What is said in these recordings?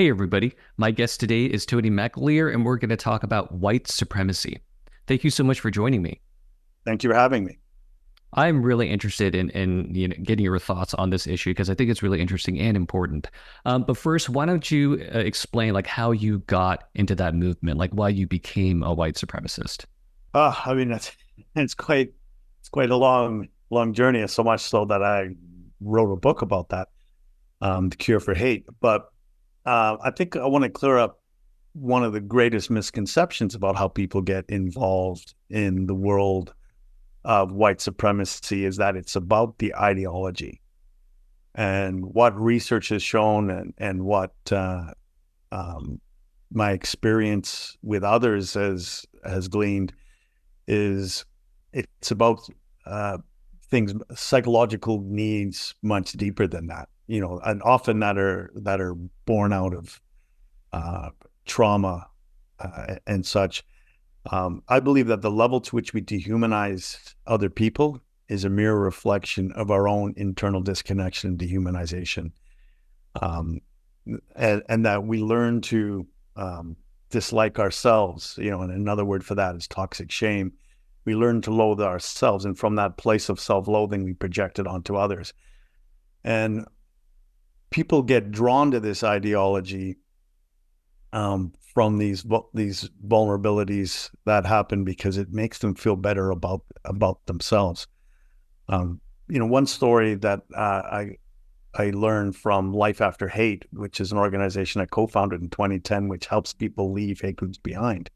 Hey, everybody. My guest today is Tony McAleer, and we're going to talk about white supremacy. Thank you so much for joining me. Thank you for having me. I'm really interested in getting your thoughts on this issue because I think it's really interesting and important. But first, why don't you explain how you got into that movement, like why you became a white supremacist? I mean, that's it's quite a long journey, so much so that I wrote a book about that, The Cure for Hate. But I think I want to clear up one of the greatest misconceptions about how people get involved in the world of white supremacy is that it's about the ideology. And what research has shown and what um, my experience with others has gleaned is it's about uh, things, psychological needs much deeper than that, and often that are born out of uh, trauma and such. I believe that the level to which we dehumanize other people is a mere reflection of our own internal disconnection and dehumanization, um, and that we learn to dislike ourselves. And another word for that is toxic shame. We learn to loathe ourselves, and from that place of self-loathing, we project it onto others. And people get drawn to this ideology from these vulnerabilities that happen because it makes them feel better about themselves. One story that I learned from Life After Hate, which is an organization I co-founded in 2010, which helps people leave hate groups behind.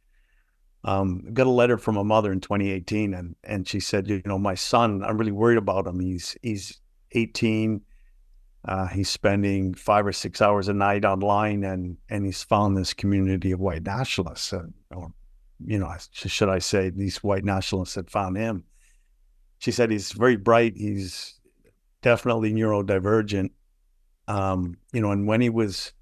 Got a letter from a mother in 2018, and she said, my son, I'm really worried about him. He's 18. He's spending 5 or 6 hours a night online, and he's found this community of white nationalists, or should I say, these white nationalists that found him. She said he's very bright. He's definitely neurodivergent. And when he was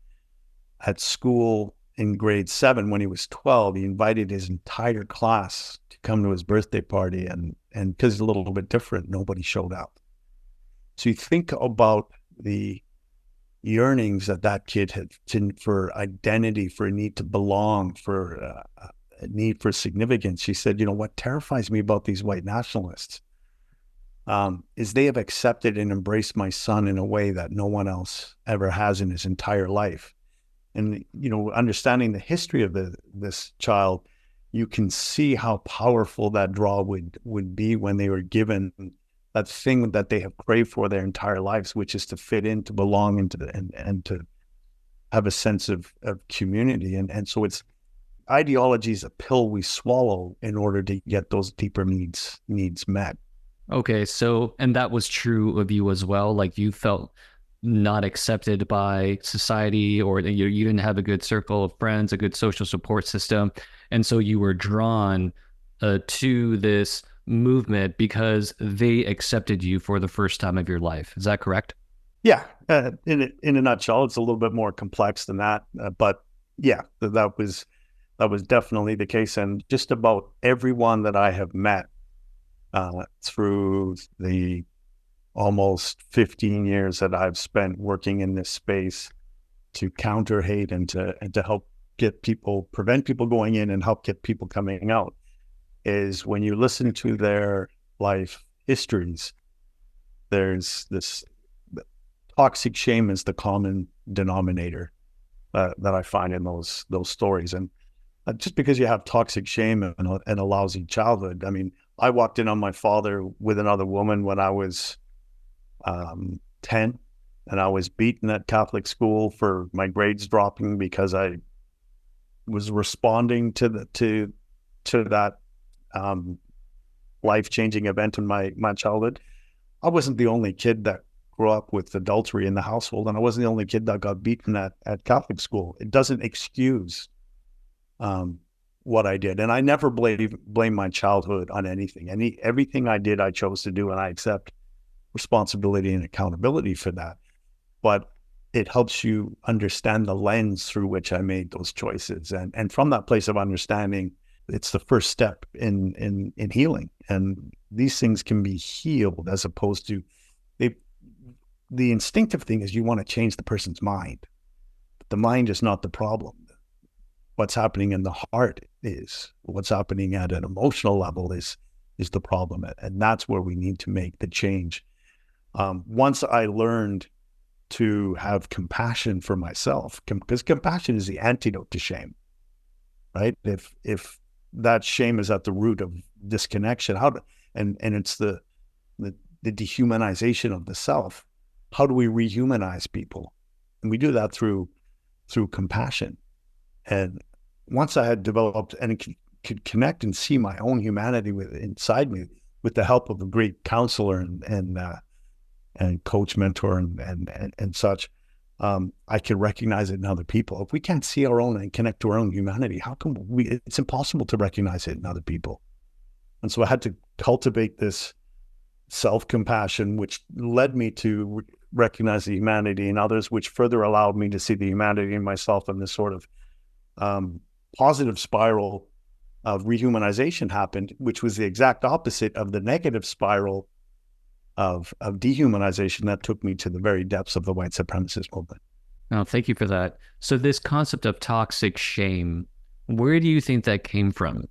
at school in grade 7, when he was 12, he invited his entire class to come to his birthday party. And because he's a little bit different, nobody showed up. So you think about the yearnings that kid had for identity, for a need to belong, for a need for significance. She said, what terrifies me about these white nationalists is they have accepted and embraced my son in a way that no one else ever has in his entire life. And, understanding the history of this child, you can see how powerful that draw would be when they were given that thing that they have craved for their entire lives, which is to fit in, to belong, and to have a sense of community. And so it's ideology is a pill we swallow in order to get those deeper needs met. Okay, so, and that was true of you as well. Like you felt not accepted by society, or you didn't have a good circle of friends, a good social support system. And so you were drawn to this movement because they accepted you for the first time of your life. Is that correct? Yeah, in a nutshell, it's a little bit more complex than that, but yeah, that was definitely the case. And just about everyone that I have met through the almost 15 years that I've spent working in this space to counter hate and to help prevent people going in and help get people coming out, is when you listen to their life histories, there's this toxic shame is the common denominator that I find in those stories. And just because you have toxic shame and a lousy childhood, I mean, I walked in on my father with another woman when I was 10, and I was beaten at Catholic school for my grades dropping because I was responding to that life-changing event in my childhood. I wasn't the only kid that grew up with adultery in the household, and I wasn't the only kid that got beaten at Catholic school. It doesn't excuse what I did, and I never blame my childhood on anything. Everything I did, I chose to do, and I accept responsibility and accountability for that. But it helps you understand the lens through which I made those choices, and from that place of understanding, it's the first step in healing. And these things can be healed as opposed to they. The instinctive thing is you want to change the person's mind. The mind is not the problem. What's happening in the heart is. What's happening at an emotional level is the problem. And that's where we need to make the change. Once I learned to have compassion for myself, because compassion is the antidote to shame, right? If that shame is at the root of disconnection, and it's the dehumanization of the self, how do we rehumanize people? And we do that through compassion. And once I had developed and could connect and see my own humanity inside me, with the help of a great counselor and coach, mentor, and such, I can recognize it in other people. If we can't see our own and connect to our own humanity, how can we? It's impossible to recognize it in other people. And so I had to cultivate this self-compassion, which led me to recognize the humanity in others, which further allowed me to see the humanity in myself, and this sort of positive spiral of rehumanization happened, which was the exact opposite of the negative spiral of dehumanization that took me to the very depths of the white supremacist movement. Oh, thank you for that. So this concept of toxic shame, where do you think that came from?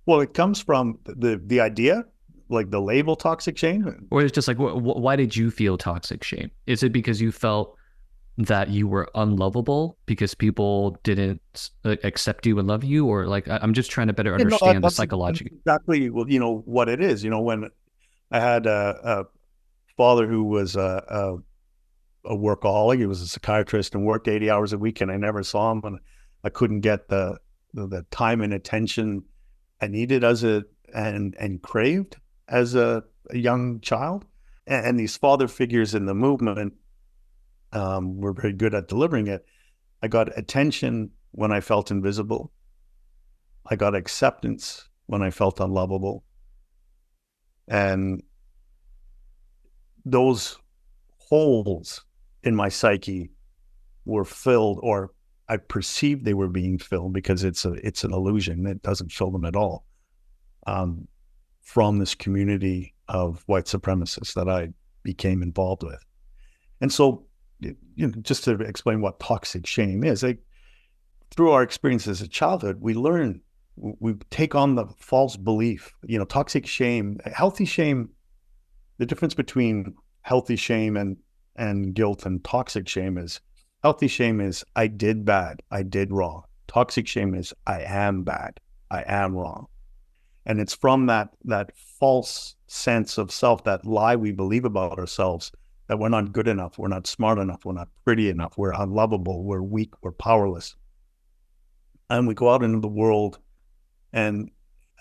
Well, it comes from the idea, like the label toxic shame. Or it's just like, why did you feel toxic shame? Is it because you felt that you were unlovable because people didn't accept you and love you? Or like, I'm just trying to better understand the psychology. Exactly, well, what it is. When I had a father who was a workaholic, he was a psychiatrist and worked 80 hours a week, and I never saw him, and I couldn't get the time and attention I needed and craved as a young child. And these father figures in the movement were very good at delivering it. I got attention when I felt invisible. I got acceptance when I felt unlovable. And those holes in my psyche were filled, or I perceived they were being filled, because it's an illusion. It doesn't fill them at all, from this community of white supremacists that I became involved with. And so, just to explain what toxic shame is, through our experiences of childhood, we take on the false belief, toxic shame, healthy shame. The difference between healthy shame and guilt and toxic shame is, healthy shame is I did bad, I did wrong. Toxic shame is I am bad, I am wrong. And it's from that false sense of self, that lie we believe about ourselves, that we're not good enough, we're not smart enough, we're not pretty enough, we're unlovable, we're weak, we're powerless. And we go out into the world, and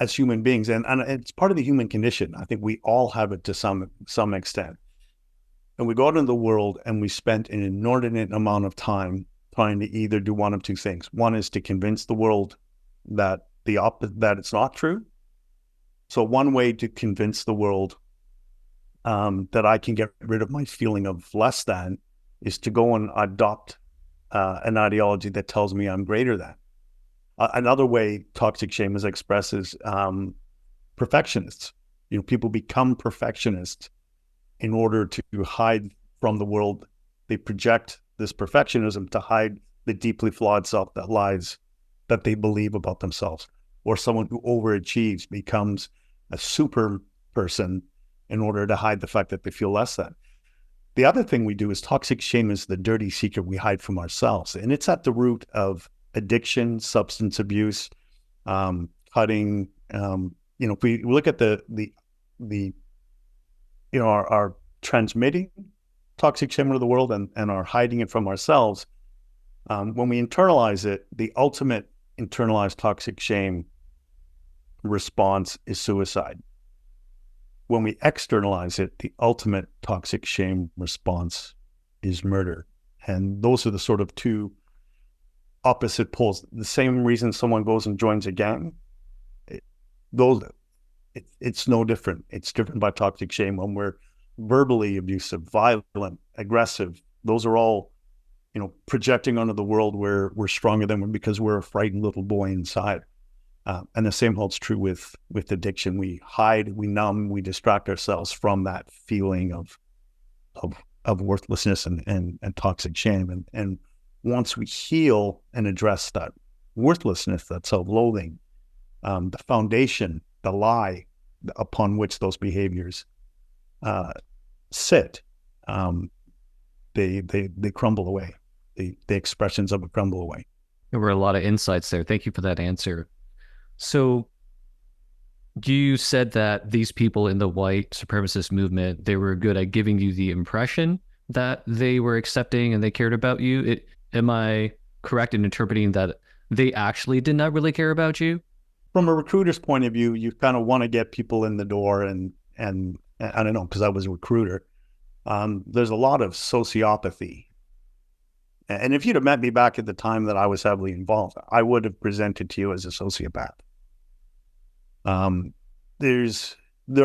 as human beings, and it's part of the human condition. I think we all have it to some extent. And we go out into the world and we spend an inordinate amount of time trying to either do one of two things. One is to convince the world that that it's not true. So one way to convince the world that I can get rid of my feeling of less than is to go and adopt an ideology that tells me I'm greater than. Another way toxic shame is expressed is perfectionists. People become perfectionists in order to hide from the world. They project this perfectionism to hide the deeply flawed self that they believe about themselves. Or someone who overachieves becomes a super person in order to hide the fact that they feel less than. The other thing we do is toxic shame is the dirty secret we hide from ourselves. And it's at the root of addiction, substance abuse, cutting. If we look at our transmitting toxic shame into the world and are hiding it from ourselves, when we internalize it, the ultimate internalized toxic shame response is suicide. When we externalize it, the ultimate toxic shame response is murder. And those are the sort of two opposite poles. The same reason someone goes and joins a gang, it's no different. It's driven by toxic shame. When we're verbally abusive, violent, aggressive, those are all, projecting onto the world where we're stronger than them because we're a frightened little boy inside. And the same holds true with addiction. We hide, we numb, we distract ourselves from that feeling of worthlessness and toxic shame. And once we heal and address that worthlessness, that self-loathing, the foundation, the lie upon which those behaviors sit, um, they crumble away. The expressions of it crumble away. There were a lot of insights there. Thank you for that answer. So you said that these people in the white supremacist movement, they were good at giving you the impression that they were accepting and they cared about you. Am I correct in interpreting that they actually did not really care about you? From a recruiter's point of view, you kind of want to get people in the door, and I don't know, because I was a recruiter. There's a lot of sociopathy. And if you'd have met me back at the time that I was heavily involved, I would have presented to you as a sociopath. Um, there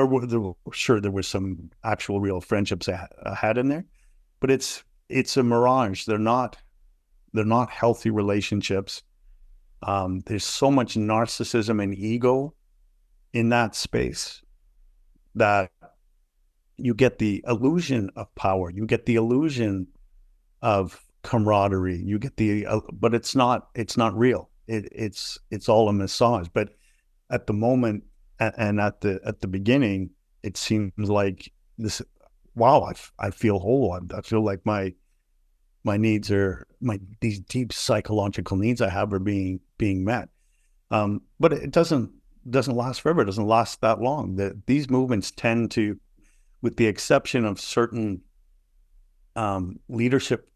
were some actual real friendships I had in there, but it's a mirage. They're not healthy relationships. There's so much narcissism and ego in that space that you get the illusion of power, you get the illusion of camaraderie, you get but it's not real. It's all a massage. But at the moment and at the beginning, it seems like this. Wow, I feel whole. I feel like my needs are these deep psychological needs I have are being met. But it doesn't last forever. It doesn't last that long. These movements tend to, with the exception of certain leadership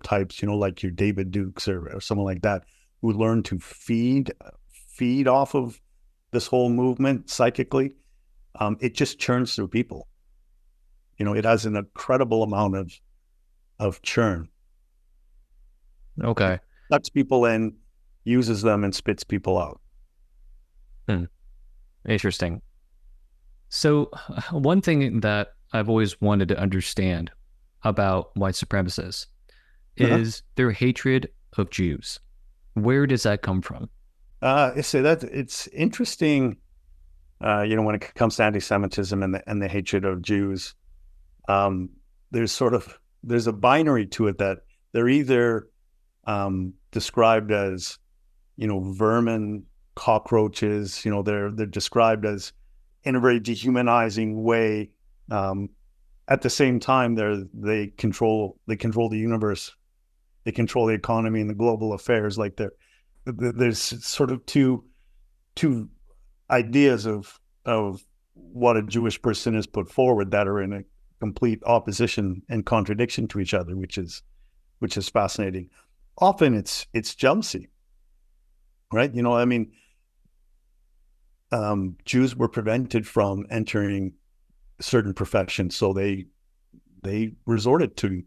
types, like your David Dukes or someone like that, who learn to feed off of this whole movement psychically. It just churns through people. It has an incredible amount of churn. Okay. Sucks people in, uses them, and spits people out. Hmm. Interesting. So one thing that I've always wanted to understand about white supremacists Uh-huh. is their hatred of Jews. Where does that come from? I say that it's interesting. When it comes to anti-Semitism and the hatred of Jews, um, there's a binary to it, that they're either described as vermin, cockroaches. They're described as in a very dehumanizing way. At the same time, they control the universe, they control the economy and the global affairs. Like there's sort of two ideas of what a Jewish person is put forward that are in a complete opposition and contradiction to each other, which is fascinating. Often it's jealousy, right? I mean, Jews were prevented from entering certain professions, so they resorted to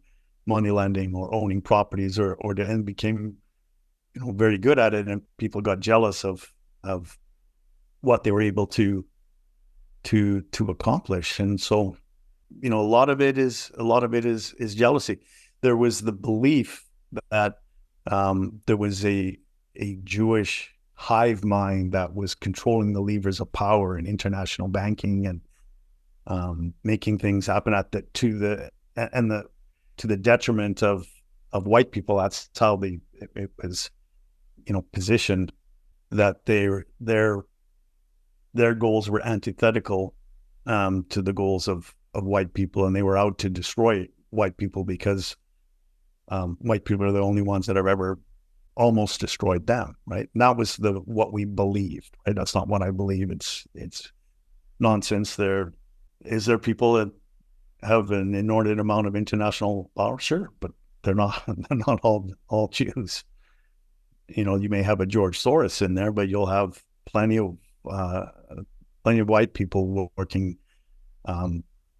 money lending or owning properties, and became very good at it, and people got jealous of what they were able to accomplish. And so a lot of it is jealousy. There was the belief that there was a Jewish hive mind that was controlling the levers of power in international banking, and making things happen to the detriment of white people. That's how it was positioned, that their goals were antithetical to the goals of white people, and they were out to destroy white people because white people are the only ones that have ever almost destroyed them, right? And that was what we believed, right? That's not what I believe. It's nonsense. Is there people that have an inordinate amount of international power? Sure, but they're not all Jews. You may have a George Soros in there, but you'll have plenty of white people working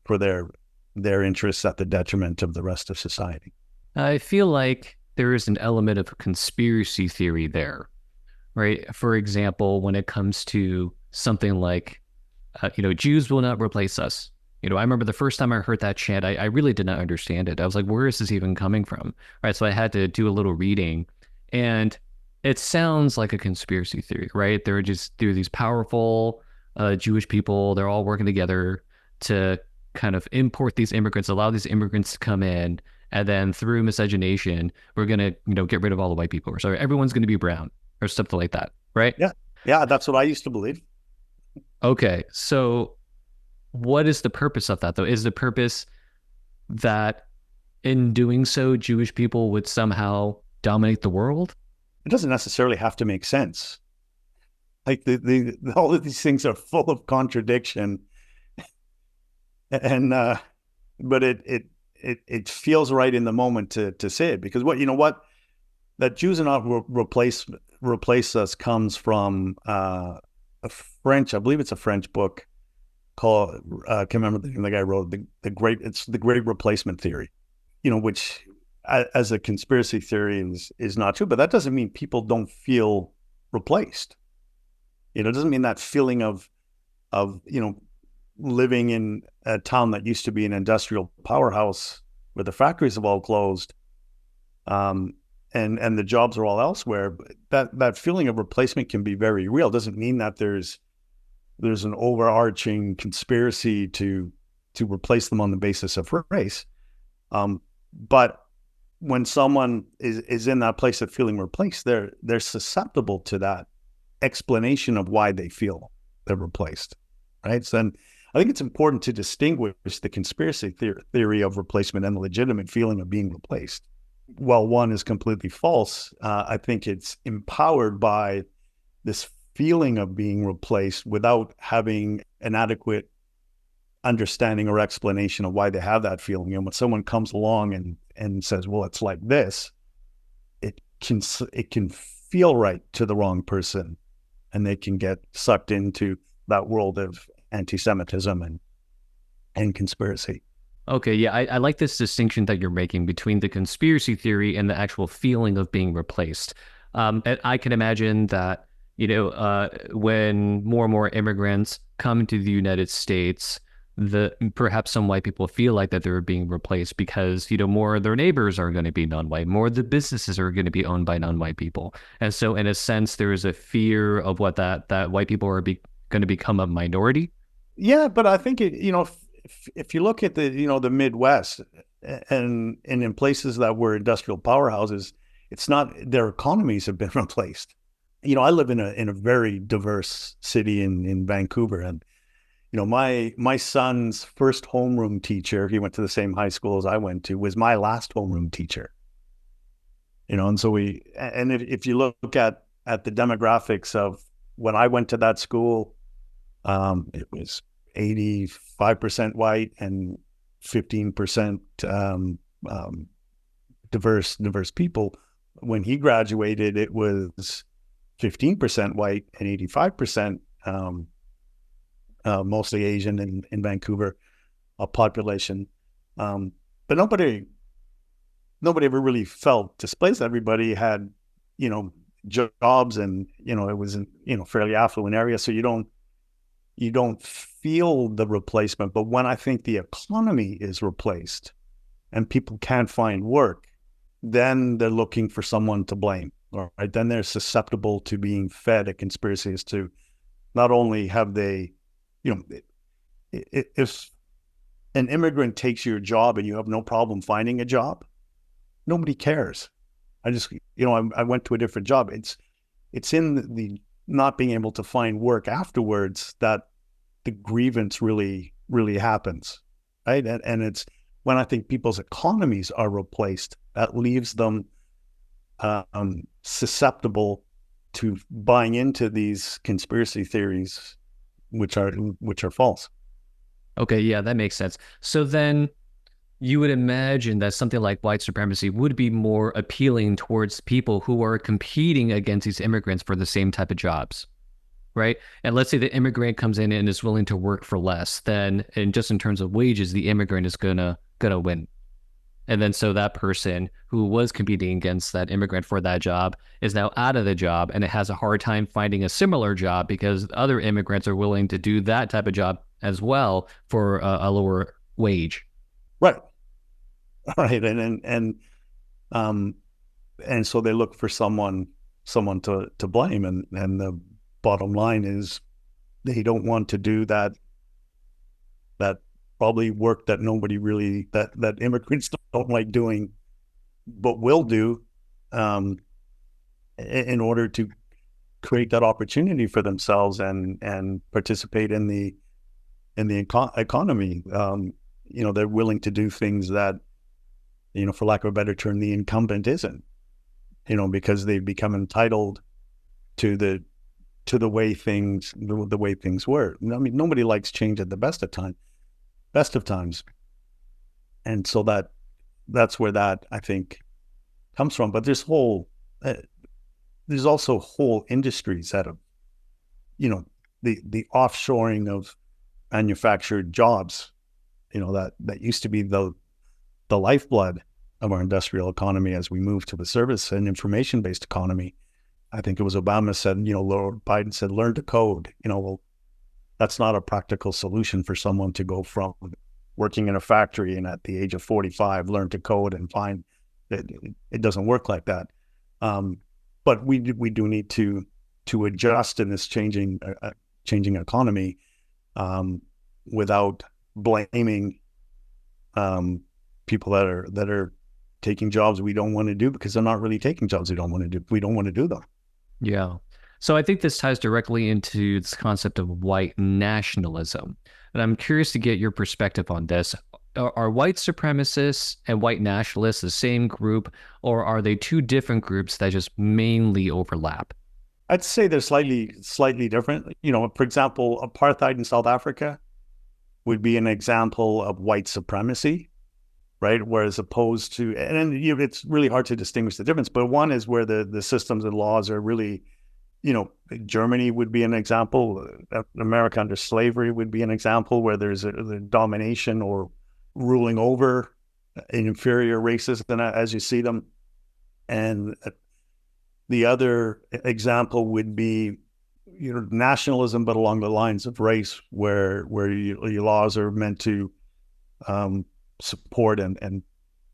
for their interests at the detriment of the rest of society. I feel like there is an element of conspiracy theory there, right? For example, when it comes to something like, Jews will not replace us. I remember the first time I heard that chant, I really did not understand it. I was like, where is this even coming from? Right. So I had to do a little reading, and it sounds like a conspiracy theory, right? There are these powerful Jewish people. They're all working together to kind of import these immigrants, allow these immigrants to come in, and then through miscegenation, we're gonna, get rid of all the white people, or so everyone's gonna be brown, or something like that, right? Yeah. Yeah. That's what I used to believe. Okay, so what is the purpose of that, though? Is the purpose that in doing so, Jewish people would somehow dominate the world? It doesn't necessarily have to make sense. Like all of these things are full of contradiction, and but it feels right in the moment to say it, because what that Jews are not replace us comes from a French, I believe it's a French book called I can't remember the name the guy wrote the great replacement theory, which as a conspiracy theory is not true, but that doesn't mean people don't feel replaced. It doesn't mean that feeling of living in a town that used to be an industrial powerhouse where the factories have all closed, and the jobs are all elsewhere. That feeling of replacement can be very real. It doesn't mean that there's an overarching conspiracy to replace them on the basis of race. But when someone is in that place of feeling replaced, they're susceptible to that explanation of why they feel they're replaced, right? So then I think it's important to distinguish the conspiracy theory of replacement and the legitimate feeling of being replaced. While one is completely false, I think it's empowered by this feeling of being replaced without having an adequate understanding or explanation of why they have that feeling. And when someone comes along and says, well, it's like this, it can feel right to the wrong person, and they can get sucked into that world of anti-Semitism and conspiracy. Okay, yeah, I like this distinction that you're making between the conspiracy theory and the actual feeling of being replaced. And I can imagine that, when more and more immigrants come to the United States, perhaps some white people feel like that they're being replaced because, more of their neighbors are going to be non-white, more of the businesses are going to be owned by non-white people. And so in a sense, there is a fear of what that white people are going to become a minority. Yeah, but I think if you look at the Midwest and in places that were industrial powerhouses, it's not, their economies have been replaced. I live in a very diverse city in Vancouver, and my son's first homeroom teacher, he went to the same high school as I went to, was my last homeroom teacher. And so if you look at the demographics of when I went to that school, it was 85% white and 15% diverse people. When he graduated, it was 15% white and 85% mostly Asian in Vancouver population. But nobody ever really felt displaced. Everybody had, jobs, and, it was in, fairly affluent area. So you don't feel the replacement. But when I think the economy is replaced and people can't find work, then they're looking for someone to blame. All right. Then they're susceptible to being fed a conspiracy as to not only have they, if an immigrant takes your job and you have no problem finding a job, nobody cares. I went to a different job. It's in the not being able to find work afterwards that the grievance really, really happens, right? And it's when I think people's economies are replaced, that leaves them susceptible to buying into these conspiracy theories, which are false. Okay, yeah, that makes sense. So then you would imagine that something like white supremacy would be more appealing towards people who are competing against these immigrants for the same type of jobs, right? And let's say the immigrant comes in and is willing to work for less, then, and just in terms of wages, the immigrant is gonna win. And then so that person who was competing against that immigrant for that job is now out of the job, and it has a hard time finding a similar job because other immigrants are willing to do that type of job as well for a lower wage. Right. Right. And so they look for someone to blame. And the bottom line is they don't want to do that probably work that nobody really, that immigrants don't like doing, but will do, um, in order to create that opportunity for themselves and participate in the economy. They're willing to do things that, for lack of a better term, the incumbent isn't. Because they've become entitled to the way things were. I mean, nobody likes change at the best of times, and so that's where that, I think, comes from. But there's also whole industries that have, the offshoring of manufactured jobs, that used to be the lifeblood of our industrial economy as we move to the service and information based economy. I think it was Obama said, Lord Biden said, learn to code. Well, that's not a practical solution for someone to go from working in a factory and at the age of 45 learn to code and find that it doesn't work like that. But we do need to adjust in this changing economy, without blaming people that are taking jobs we don't want to do, because they're not really taking jobs we don't want to do. We don't want to do them. Yeah. So I think this ties directly into this concept of white nationalism. And I'm curious to get your perspective on this. Are white supremacists and white nationalists the same group, or are they two different groups that just mainly overlap? I'd say they're slightly different. For example, apartheid in South Africa would be an example of white supremacy, right? Whereas opposed to, and it's really hard to distinguish the difference, but one is where the systems and laws are really, Germany would be an example. America under slavery would be an example where there's a domination or ruling over inferior races than as you see them. And the other example would be, nationalism, but along the lines of race, where your laws are meant to support and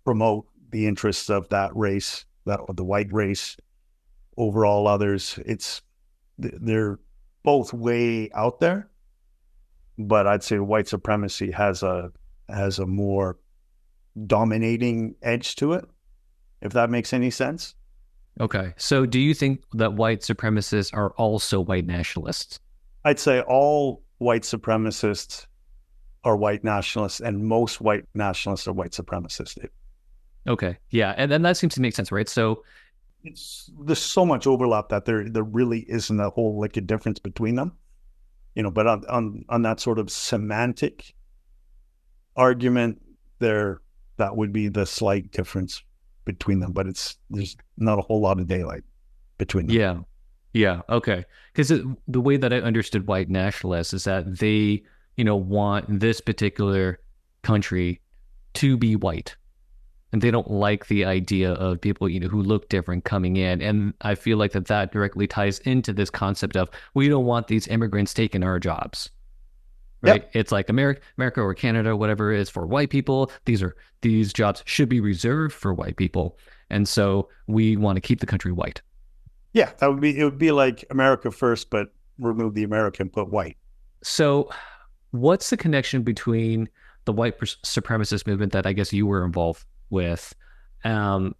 promote the interests of that race, that of the white race, over all others. They're both way out there, but I'd say white supremacy has a more dominating edge to it, if that makes any sense. Okay. So do you think that white supremacists are also white nationalists? I'd say all white supremacists are white nationalists, and most white nationalists are white supremacists. Okay. Yeah. And then that seems to make sense, right? So, There's so much overlap that there really isn't a whole lick of difference between them. But on that sort of semantic argument, that would be the slight difference between them, but there's not a whole lot of daylight between them. yeah. Yeah. Okay. Because the way that I understood white nationalists is that they, want this particular country to be white. And they don't like the idea of people, who look different coming in. And I feel like that directly ties into this concept of we don't want these immigrants taking our jobs, right? Yep. It's like America or Canada, whatever it is for white people. These jobs should be reserved for white people. And so we want to keep the country white. Yeah, it would be like America first, but remove the American, put white. So what's the connection between the white supremacist movement that I guess you were involved with, and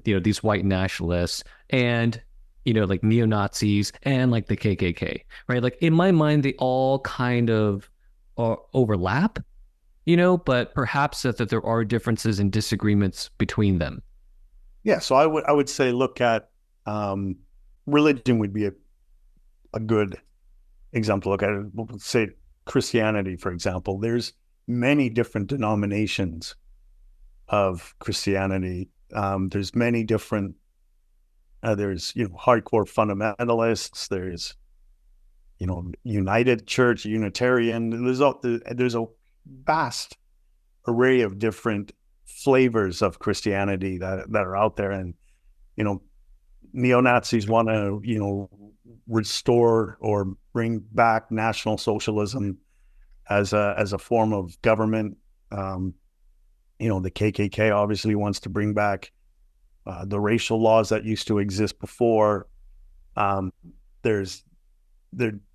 these white nationalists and like neo Nazis and like the KKK, right? Like in my mind, they all kind of overlap, but perhaps that there are differences and disagreements between them. Yeah, so I would say look at, religion would be a good example. Look at it. Let's say Christianity, for example. There's many different denominations of Christianity. There's many different. There's hardcore fundamentalists. There's United Church, Unitarian. There's a vast array of different flavors of Christianity that are out there, and neo-Nazis want to restore or bring back National Socialism as a form of government. The KKK obviously wants to bring back the racial laws that used to exist before. They're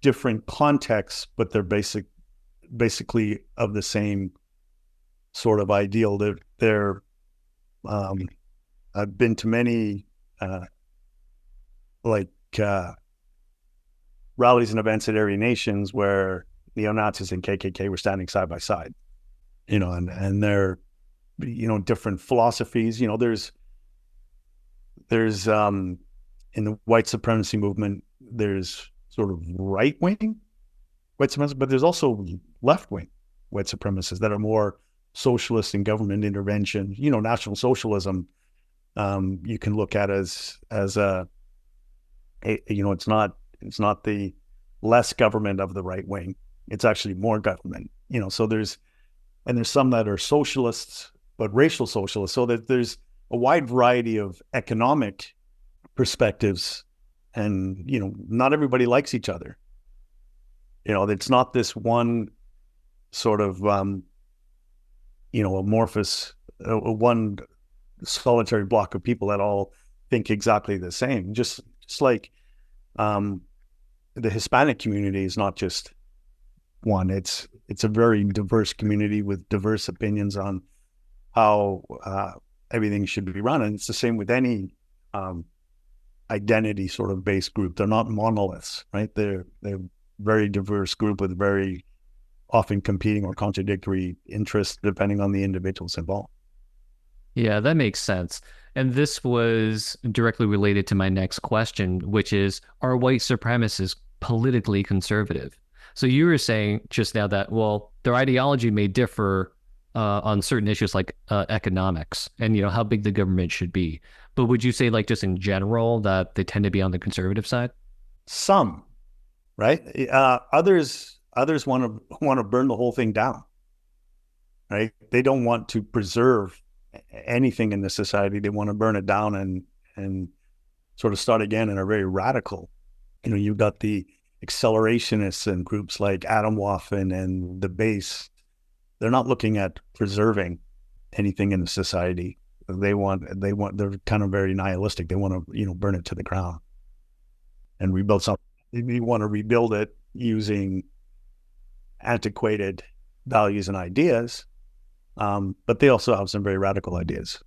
different contexts, but they're basically of the same sort of ideal. They're Um, I've been to many uh, like uh, rallies and events at Aryan nations where neo Nazis and KKK were standing side by side. And they're different philosophies. There's in the white supremacy movement, there's sort of right wing white supremacists, but there's also left wing white supremacists that are more socialist and government intervention. National socialism, you can look at as it's not the less government of the right wing. It's actually more government. So there's some that are socialists, but racial socialists. So that there's a wide variety of economic perspectives, and not everybody likes each other. It's not this one sort of amorphous one solitary block of people that all think exactly the same. Just like the Hispanic community is not just one. It's a very diverse community with diverse opinions on how everything should be run, and it's the same with any identity sort of based group. They're not monoliths, right? They're very diverse group with very often competing or contradictory interests depending on the individuals involved. Yeah, that makes sense. And this was directly related to my next question, which is, are white supremacists politically conservative? So you were saying just now that, well, their ideology may differ on certain issues like economics and, how big the government should be. But would you say, like, just in general, that they tend to be on the conservative side? Some, right? Others want to burn the whole thing down, right? They don't want to preserve anything in the society. They want to burn it down and sort of start again, and are very radical. You've got the accelerationists and groups like Atomwaffen and the base. They're not looking at preserving anything in the society. They're kind of very nihilistic. They want to, burn it to the ground and rebuild something. You want to rebuild it using antiquated values and ideas. But they also have some very radical ideas.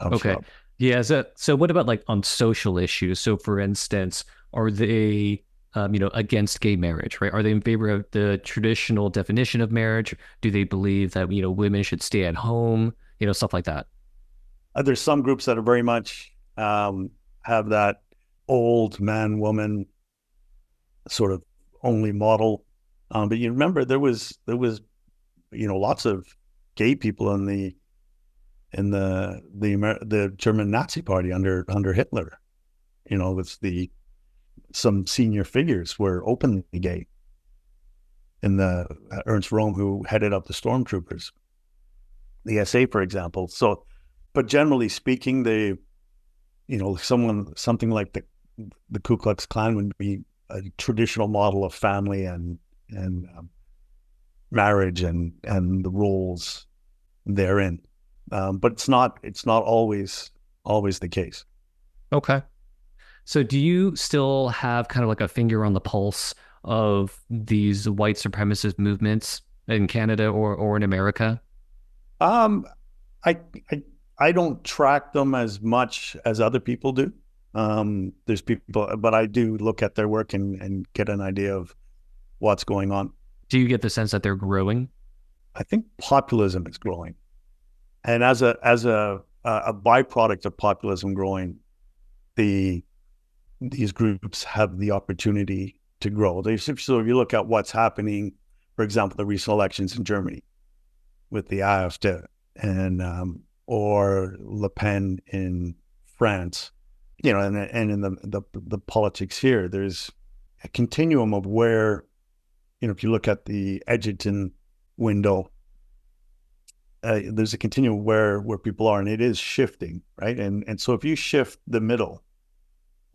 Okay. Yeah. So what about like on social issues? So for instance, are they, against gay marriage, right? Are they in favor of the traditional definition of marriage? Do they believe that, women should stay at home, stuff like that? There's some groups that are very much have that old man woman sort of only model. But you remember there was lots of gay people in the German Nazi Party under Hitler. With some senior figures were openly gay. In the Ernst Röhm, who headed up the stormtroopers, the SA, for example. So, but generally speaking, something like the Ku Klux Klan would be a traditional model of family and marriage and the roles therein. But it's not always the case. Okay. So do you still have kind of like a finger on the pulse of these white supremacist movements in Canada or in America? Um, I, I I don't track them as much as other people do. There's people, but I do look at their work and get an idea of what's going on. Do you get the sense that they're growing? I think populism is growing, and as a byproduct of populism growing, these groups have the opportunity to grow. So if you look at what's happening, for example, the recent elections in Germany with the AfD and or Le Pen in France, and in the politics here, there's a continuum of where, if you look at the Edgerton window, there's a continuum where people are, and it is shifting, right? And so if you shift the middle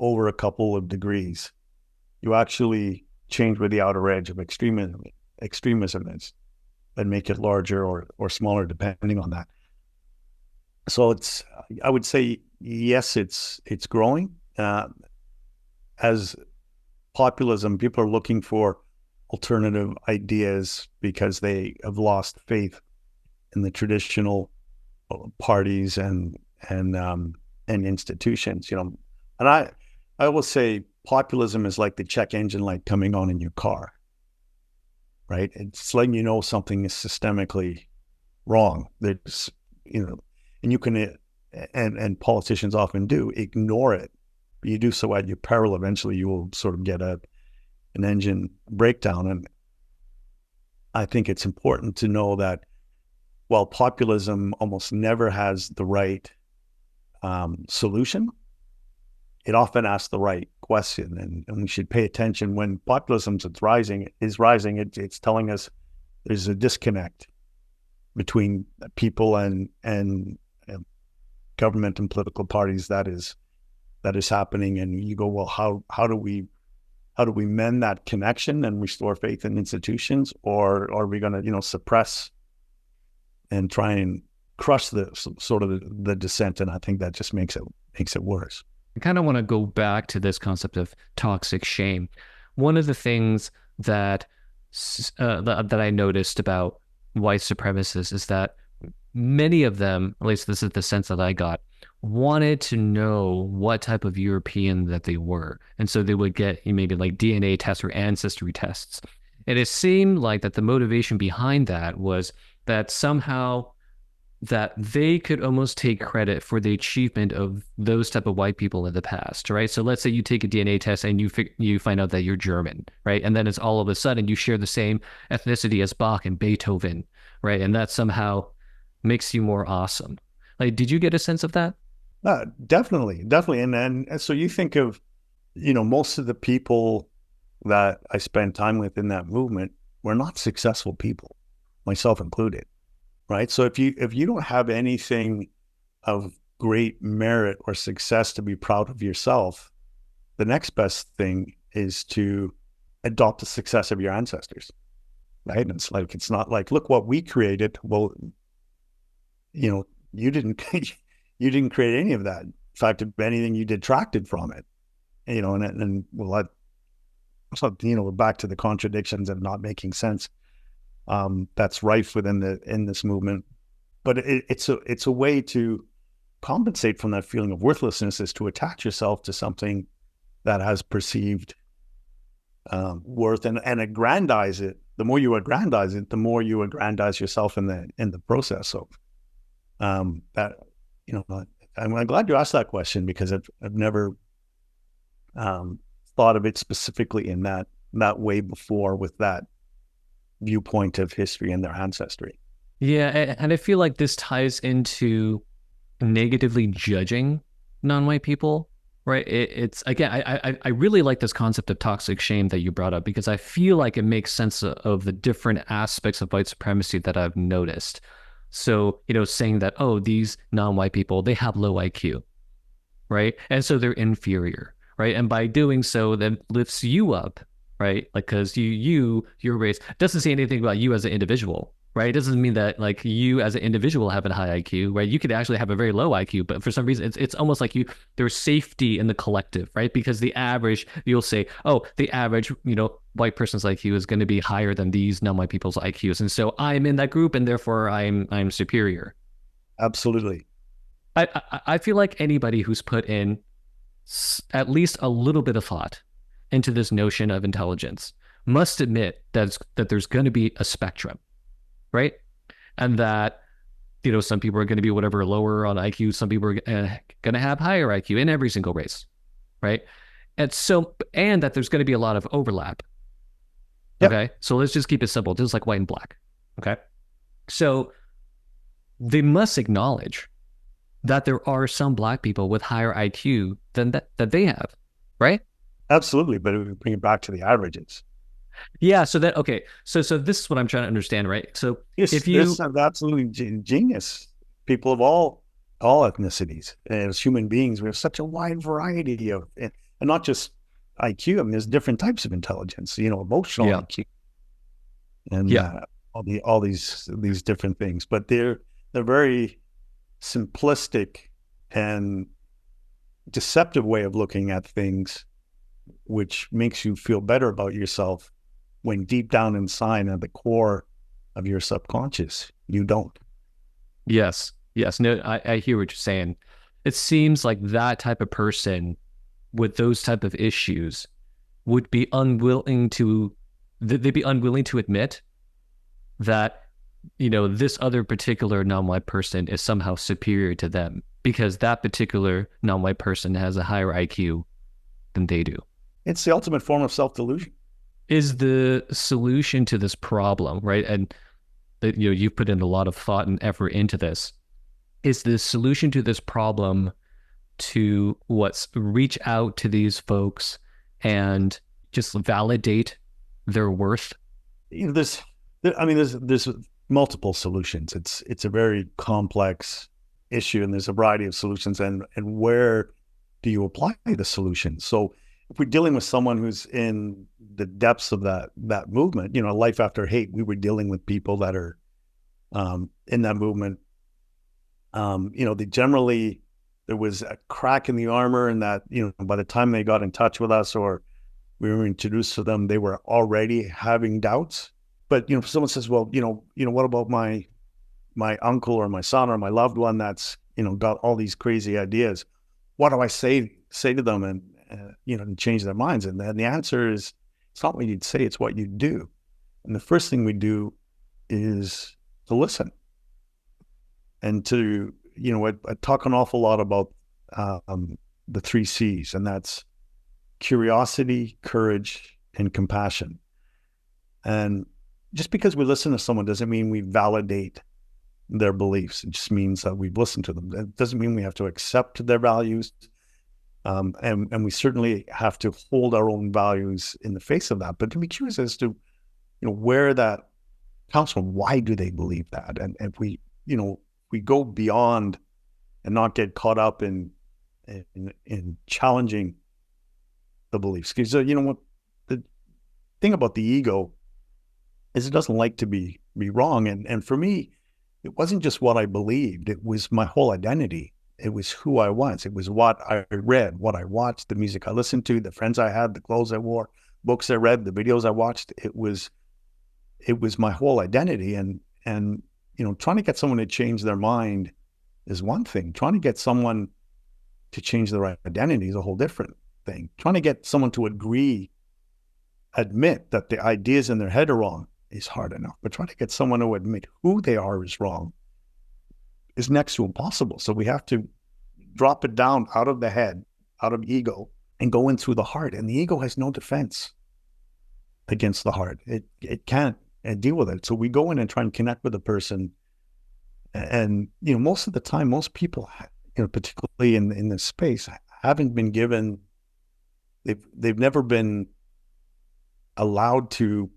over a couple of degrees, you actually change where the outer edge of extremism is, and make it larger or smaller depending on that. So I would say yes, it's growing. As populism, people are looking for alternative ideas because they have lost faith in the traditional parties and and and institutions. And I will say populism is like the check engine light coming on in your car, right? It's letting you know something is systemically wrong. There's, and you can, and politicians often do ignore it. But you do so at your peril. Eventually, you will sort of get an engine breakdown. And I think it's important to know that while populism almost never has the right solution, it often asks the right question, and we should pay attention when populism is rising. It's telling us there's a disconnect between people and government and political parties that is happening. And you go, well, how do we mend that connection and restore faith in institutions, or are we going to suppress and try and crush the sort of the dissent? And I think that just makes it worse. I kind of want to go back to this concept of toxic shame. One of the things that I noticed about white supremacists is that many of them, at least this is the sense that I got, wanted to know what type of European that they were. And so they would get maybe like DNA tests or ancestry tests. And it seemed like that the motivation behind that was that somehow that they could almost take credit for the achievement of those type of white people in the past, right? So let's say you take a DNA test and you find out that you're German, right? And then it's all of a sudden you share the same ethnicity as Bach and Beethoven, right? And that somehow makes you more awesome. Like, did you get a sense of that? Definitely. And so you think of, most of the people that I spent time with in that movement were not successful people, myself included. Right. So if you don't have anything of great merit or success to be proud of yourself, the next best thing is to adopt the success of your ancestors. Right. And it's not like, look what we created. Well, you didn't you didn't create any of that. In fact, if anything, you detracted from it. And well, so we're back to the contradictions and not making sense. That's rife in this movement, but it's a way to compensate from that feeling of worthlessness, is to attach yourself to something that has perceived worth and aggrandize it. The more you aggrandize it, the more you aggrandize yourself in the process. So that I'm glad you asked that question, because I've never thought of it specifically in that way before, with that viewpoint of history and their ancestry. Yeah, and I feel like this ties into negatively judging non-white people, right? It's again, I really like this concept of toxic shame that you brought up, because I feel like it makes sense of the different aspects of white supremacy that I've noticed. So, saying that, oh, these non-white people, they have low IQ, right? And so they're inferior, right? And by doing so, that lifts you up, right? Like, because your race doesn't say anything about you as an individual, right? It doesn't mean that like you as an individual have a high IQ, right? You could actually have a very low IQ, but for some reason, it's almost like there's safety in the collective, right? Because the average, you'll say, oh, the average, white person's IQ is going to be higher than these non-white people's IQs, and so I'm in that group, and therefore I'm superior. Absolutely. I feel like anybody who's put in at least a little bit of thought into this notion of intelligence must admit that there's going to be a spectrum, right? And that, some people are going to be whatever lower on IQ, some people are going to have higher IQ in every single race, right? And that there's going to be a lot of overlap. Yep. Okay. So let's just keep it simple, just like white and black. Okay. So they must acknowledge that there are some black people with higher IQ than that they have, right? Absolutely. But if we bring it back to the averages. Yeah. So okay. So this is what I'm trying to understand, right? So if you absolutely genius people of all ethnicities, and as human beings, we have such a wide variety of, and not just IQ. I mean, there's different types of intelligence, emotional IQ, and all these different things. But they're very simplistic and deceptive way of looking at things, which makes you feel better about yourself, when deep down inside, at the core of your subconscious, you don't. Yes. Yes, no, I hear what you're saying. It seems like that type of person with those type of issues would be unwilling to, they'd be unwilling to admit that, this other particular non-white person is somehow superior to them because that particular non-white person has a higher IQ than they do. It's the ultimate form of self-delusion. Is the solution to this problem, right? And you've put in a lot of thought and effort into this. Is the solution to this problem to reach out to these folks and just validate their worth? There's, I mean, there's multiple solutions. It's a very complex issue, and there's a variety of solutions. And where do you apply the solution? So if we're dealing with someone who's in the depths of that movement, Life After Hate, we were dealing with people that are in that movement. They generally, there was a crack in the armor, and that by the time they got in touch with us or we were introduced to them, they were already having doubts. But if someone says, well, what about my uncle or my son or my loved one that's got all these crazy ideas? What do I say to them and to change their minds? And then the answer is, it's not what you'd say, it's what you do. And the first thing we do is to listen and to I talk an awful lot about the 3 C's, and that's curiosity, courage, and compassion. And just because we listen to someone doesn't mean we validate their beliefs. It just means that we've listened to them. It doesn't mean we have to accept their values. And we certainly have to hold our own values in the face of that. But to be curious as to, where that comes from, why do they believe that? And if we go beyond and not get caught up in challenging the beliefs. Because what the thing about the ego is, it doesn't like to be wrong. And for me, it wasn't just what I believed; it was my whole identity. It was who I was. It was what I read, what I watched, the music I listened to, the friends I had, the clothes I wore, books I read, the videos I watched. It was my whole identity. And trying to get someone to change their mind is one thing. Trying to get someone to change their identity is a whole different thing. Trying to get someone to admit that the ideas in their head are wrong is hard enough. But trying to get someone to admit who they are is wrong is next to impossible. So we have to drop it down out of the head, out of ego, and go in through the heart. And the ego has no defense against the heart. It can't deal with it. So we go in and try and connect with the person. And most of the time, most people, particularly in this space, haven't been given. They've never been allowed to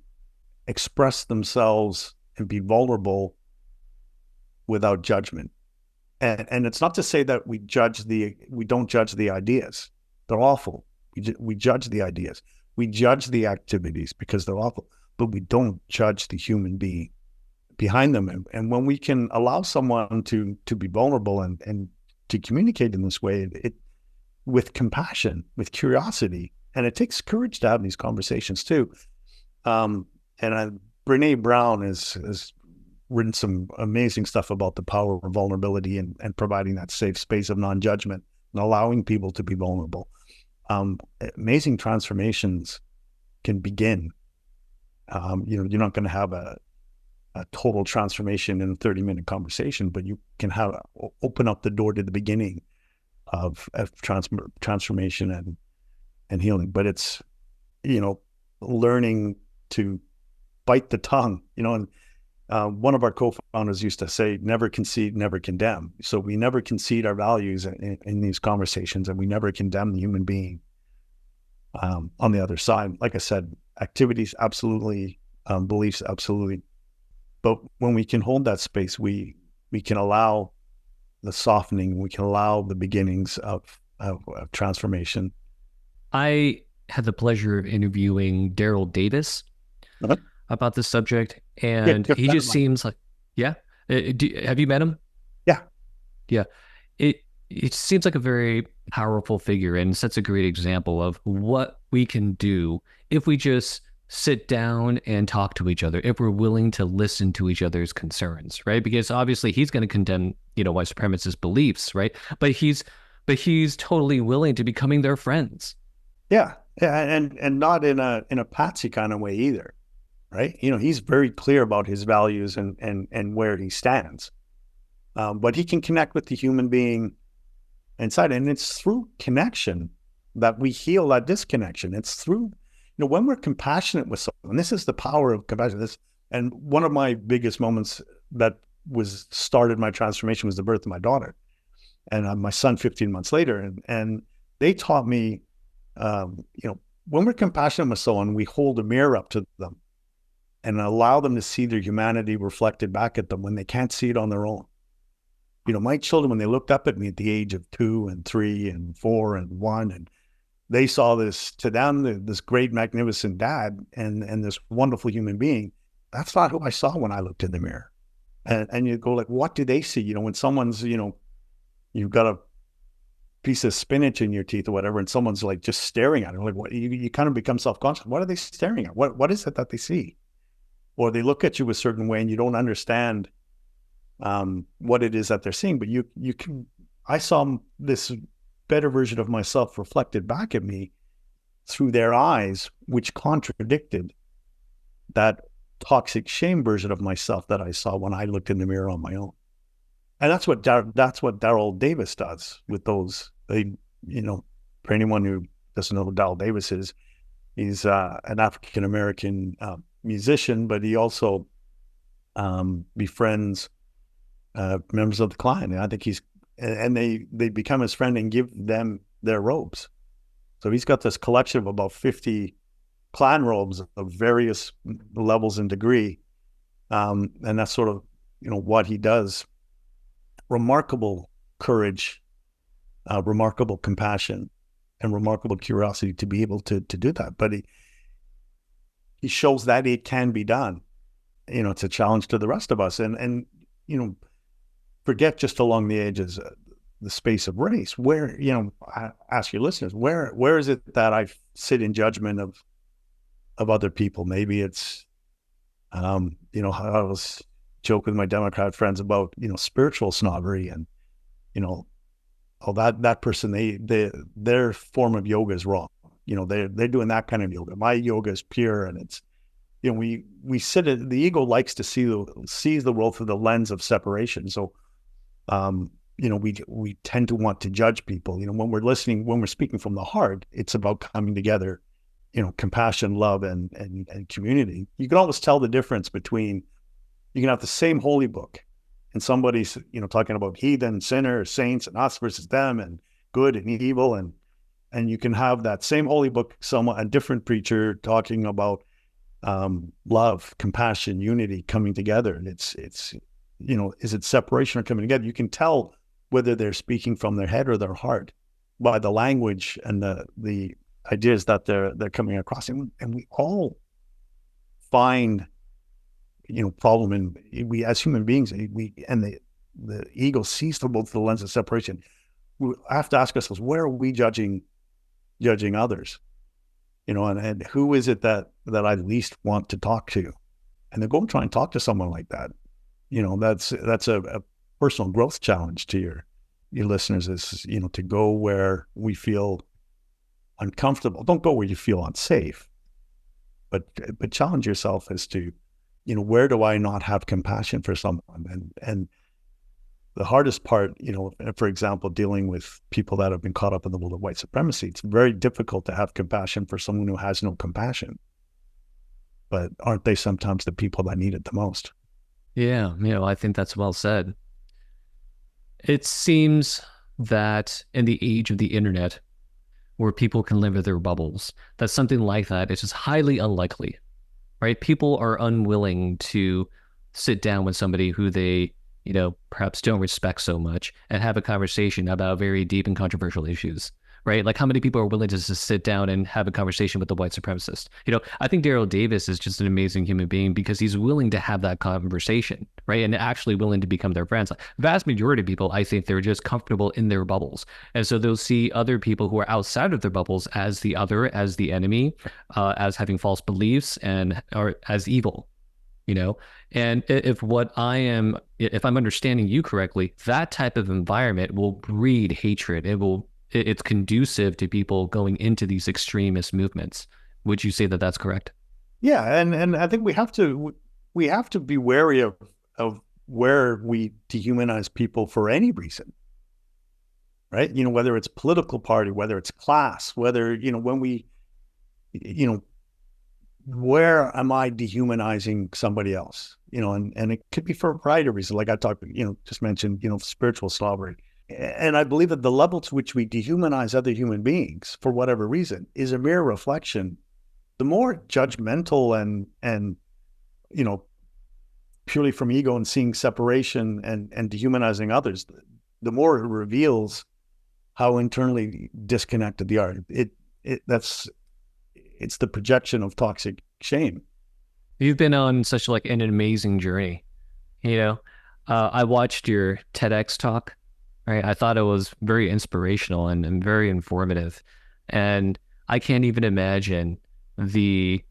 express themselves and be vulnerable without judgment. And it's not to say that we don't judge the ideas. They're awful. We judge the ideas. We judge the activities because they're awful, but we don't judge the human being behind them. And when we can allow someone to be vulnerable and to communicate in this way, with compassion, with curiosity, and it takes courage to have these conversations too. Brene Brown has written some amazing stuff about the power of vulnerability and providing that safe space of non-judgment and allowing people to be vulnerable. Amazing transformations can begin. You're not going to have a total transformation in a 30-minute conversation, but you can open up the door to the beginning of transformation and healing. But it's, learning to bite the tongue, and one of our co-founders used to say, never concede, never condemn. So we never concede our values in these conversations, and we never condemn the human being on the other side. Like I said, activities, absolutely. Beliefs, absolutely. But when we can hold that space, we can allow the softening, we can allow the beginnings of transformation. I had the pleasure of interviewing Daryl Davis Uh-huh. about this subject, Yeah, and good he friend of just mine. seems like, yeah. Have you met him? Yeah. Yeah. It seems like a very powerful figure and sets a great example of what we can do if we just sit down and talk to each other, if we're willing to listen to each other's concerns, right? Because obviously he's going to condemn, white supremacist beliefs, right? But he's totally willing to becoming their friends. Yeah, yeah, and not in a patsy kind of way either, right? He's very clear about his values and where he stands. But he can connect with the human being inside, and it's through connection that we heal that disconnection. It's through, when we're compassionate with someone. This is the power of compassion. And one of my biggest moments that was started my transformation was the birth of my daughter, and my son 15 months later, and they taught me, when we're compassionate with someone, we hold a mirror up to them and allow them to see their humanity reflected back at them when they can't see it on their own. My children, when they looked up at me at the age of 2 and 3 and 4 and 1, and they saw this, to them, this great, magnificent dad and this wonderful human being, that's not who I saw when I looked in the mirror. And you go like, what do they see? When someone's, you've got a piece of spinach in your teeth or whatever, and someone's like just staring at it, like, what, you kind of become self-conscious. What are they staring at? What is it that they see? Or they look at you a certain way and you don't understand what it is that they're seeing, but I saw this better version of myself reflected back at me through their eyes, which contradicted that toxic shame version of myself that I saw when I looked in the mirror on my own. And that's what Daryl Davis does with those. For anyone who doesn't know who Daryl Davis is, he's an African American musician, but he also befriends members of the clan. And I think they become his friend and give them their robes. So he's got this collection of about 50 clan robes of various levels and degree. And that's sort of, what he does. Remarkable courage, remarkable compassion, and remarkable curiosity to be able to do that. But he shows that it can be done. It's a challenge to the rest of us. And forget just along the edges, the space of race, where, I ask your listeners, where is it that I sit in judgment of other people? Maybe it's, I was joke with my Democrat friends about, spiritual snobbery and, that person, their form of yoga is wrong. They're doing that kind of yoga. My yoga is pure. And it's, we the ego likes to sees the world through the lens of separation. So, we tend to want to judge people. When we're speaking from the heart, it's about coming together, compassion, love, and community. You can always tell the difference between, you can have the same holy book and somebody's, talking about heathen, sinners, saints, and us versus them, and good and evil. And you can have that same holy book, a different preacher talking about love, compassion, unity, coming together. And it's is it separation or coming together? You can tell whether they're speaking from their head or their heart by the language and the ideas that they're coming across. And we all find, problem in, we as human beings, the ego sees through both the lens of separation. We have to ask ourselves, where are we judging others? And who is it that I least want to talk to? And then go and try and talk to someone like that. That's a personal growth challenge to your listeners, is, to go where we feel uncomfortable. Don't go where you feel unsafe, but challenge yourself as to, where do I not have compassion for someone? And the hardest part, for example, dealing with people that have been caught up in the world of white supremacy, it's very difficult to have compassion for someone who has no compassion. But aren't they sometimes the people that need it the most? Yeah, I think that's well said. It seems that in the age of the internet, where people can live in their bubbles, that something like that is just highly unlikely, right? People are unwilling to sit down with somebody who they, perhaps don't respect so much and have a conversation about very deep and controversial issues, right? Like how many people are willing to just sit down and have a conversation with the white supremacist? I think Daryl Davis is just an amazing human being because he's willing to have that conversation, right? And actually willing to become their friends. Like, the vast majority of people, I think they're just comfortable in their bubbles. And so they'll see other people who are outside of their bubbles as the other, as the enemy, as having false beliefs and or as evil, you know and if I'm understanding you correctly, that type of environment will breed hatred. It's conducive to people going into these extremist movements. Would you say that that's correct? Yeah, and I think we have to be wary of where we dehumanize people for any reason, right? Whether it's political party, whether it's class, whether when we, you know, where am I dehumanizing somebody else? And it could be for a variety of reasons, like I talked, just mentioned, spiritual slavery. And I believe that the level to which we dehumanize other human beings for whatever reason is a mere reflection. The more judgmental and you know purely from ego and seeing separation and dehumanizing others, the more it reveals how internally disconnected they are. It's the projection of toxic shame. You've been on such like an amazing journey. you know I watched your TEDx talk, right? I thought it was very inspirational and very informative. And I can't even imagine the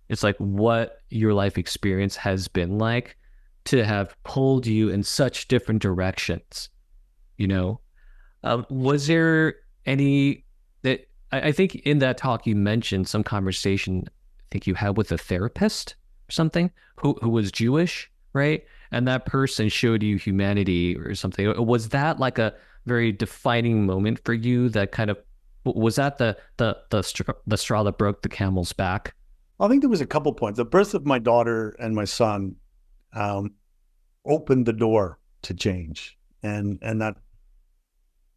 it's like what your life experience has been like to have pulled you in such different directions. You know, was there any that I think in that talk you mentioned some conversation I think you had with a therapist or something who was Jewish, right? And that person showed you humanity or something. Was that like a very defining moment for you? That kind of was that the straw that broke the camel's back? I think there was a couple points. The birth of my daughter and my son um, opened the door to change, and that.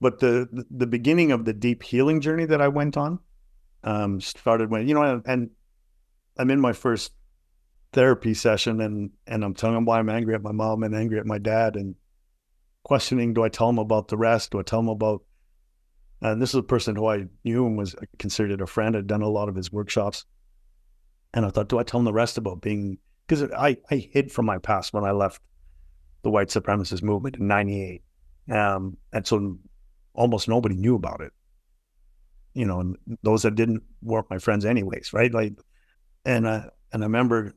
But the beginning of the deep healing journey that I went on started when and I'm in my first therapy session, and I'm telling them why I'm angry at my mom and angry at my dad, and questioning, do I tell them about the rest? Do I tell them about, and this is a person who I knew and was considered a friend. I'd done a lot of his workshops. And I thought, do I tell them the rest about being, because I hid from my past when I left the white supremacist movement in 98. And so almost nobody knew about it, and those that didn't weren't my friends anyways. Right. Like, and I remember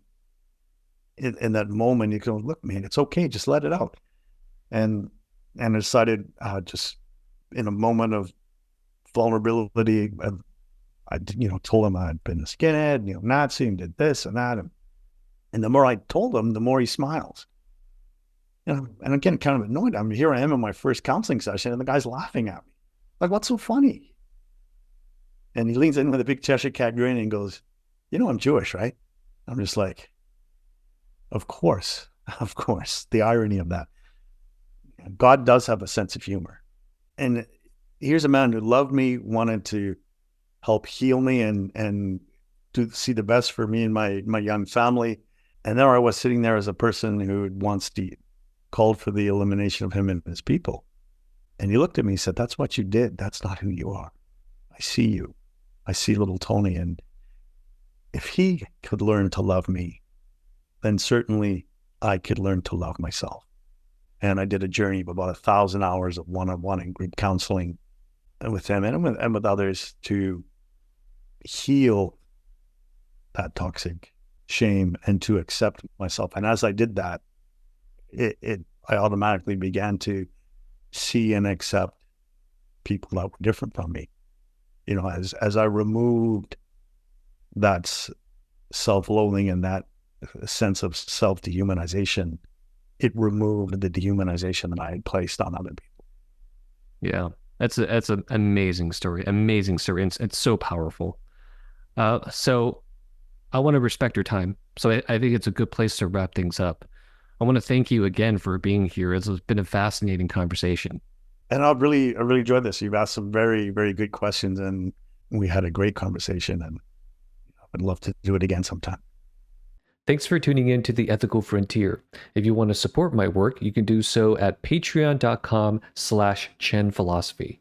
in that moment, you go, look, man, it's okay. Just let it out. And I decided just in a moment of vulnerability, I told him I'd been a skinhead, Nazi, and did this and that. And the more I told him, the more he smiles. And again, kind of annoyed. Here I am in my first counseling session, and the guy's laughing at me. Like, what's so funny? And he leans in with a big Cheshire cat grin and goes, I'm Jewish, right? I'm just like, of course. The irony of that. God does have a sense of humor. And here's a man who loved me, wanted to help heal me and to see the best for me and my young family. And there I was sitting there as a person who once called for the elimination of him and his people. And he looked at me and said, that's what you did. That's not who you are. I see you. I see little Tony. And if he could learn to love me, then certainly I could learn to love myself. And I did a journey of about 1,000 hours of one-on-one and group counseling with him and with others to heal that toxic shame and to accept myself. And as I did that, I automatically began to see and accept people that were different from me. As I removed that self-loathing and that sense of self-dehumanization, it removed the dehumanization that I had placed on other people. Yeah, that's an amazing story. Amazing story. And it's so powerful. So I want to respect your time. So I think it's a good place to wrap things up. I want to thank you again for being here. It's been a fascinating conversation. And I really enjoyed this. You've asked some very, very good questions, and we had a great conversation, and I'd love to do it again sometime. Thanks for tuning in to The Ethical Frontier. If you want to support my work, you can do so at patreon.com/ChenPhilosophy.